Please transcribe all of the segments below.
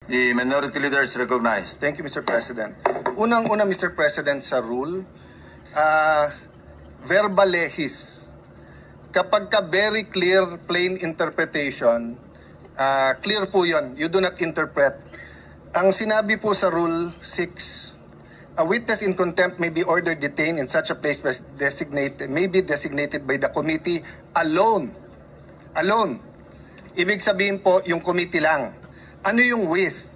The minority leader is recognized. Thank you, Mr. President. Unang-una, Mr. President, sa rule, verbal lehis. Kapag ka very clear, plain interpretation, clear po yun. You do not interpret. Ang sinabi po sa Rule 6, a witness in contempt may be ordered detained in such a place may be designated by the committee alone. Alone. Ibig sabihin po, yung committee lang. Ano yung with?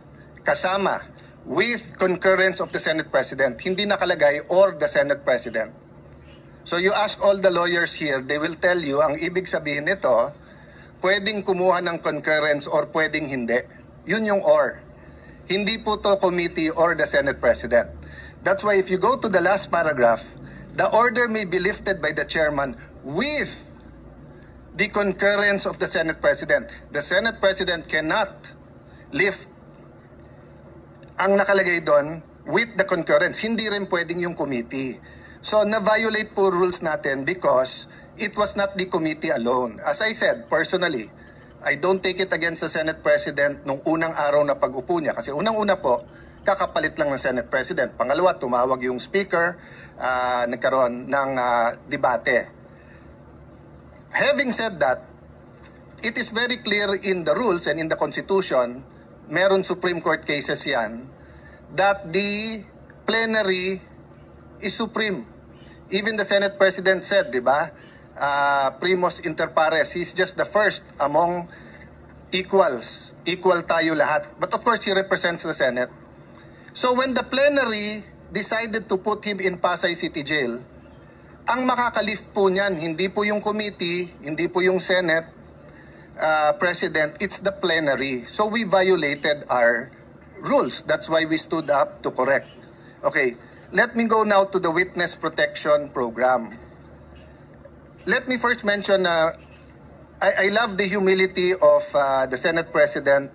Kasama. With concurrence of the Senate President. Hindi nakalagay or the Senate President. So you ask all the lawyers here, they will tell you, ang ibig sabihin nito, pwedeng kumuha ng concurrence or pwedeng hindi. Yun yung or. Hindi po to committee or the Senate President. That's why if you go to the last paragraph, the order may be lifted by the chairman with the concurrence of the Senate President. The Senate President cannot lift ang nakalagay doon with the concurrence. Hindi rin pwedeng yung committee. So na-violate po rules natin because it was not the committee alone. As I said, personally, I don't take it against the Senate President nung unang araw na pag-upo niya. Kasi unang-una po, kakapalit lang ng Senate President. Pangalawa, tumawag yung speaker, nagkaroon ng debate. Having said that, it is very clear in the rules and in the Constitution, meron Supreme Court cases yan, that the plenary is supreme. Even the Senate President said, di ba, primus inter pares, he's just the first among equals. Equal tayo lahat. But of course, he represents the Senate. So when the plenary decided to put him in Pasay City Jail, ang makakalift po niyan, hindi po yung committee, hindi po yung Senate President, it's the plenary. So we violated our rules. That's why we stood up to correct. Okay, let me go now to the Witness Protection Program. Let me first mention, I love the humility of the Senate President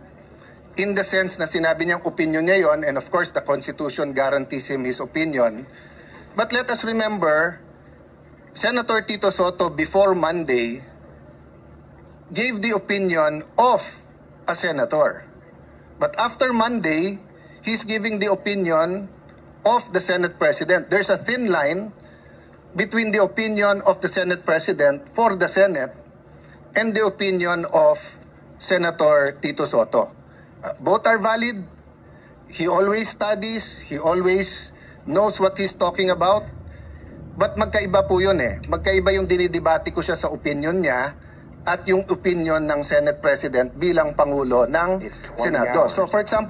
in the sense na sinabi niyang opinion niya yon, and of course the Constitution guarantees him his opinion. But let us remember, Senator Tito Sotto before Monday gave the opinion of a senator. But after Monday, he's giving the opinion of the Senate President. There's a thin line between the opinion of the Senate President for the Senate and the opinion of Senator Tito Sotto. Both are valid. He always studies. He always knows what he's talking about. But magkaiba po yun eh. Magkaiba yung dinidebate ko siya sa opinion niya at yung opinion ng Senate President bilang Pangulo ng Senado. So for example,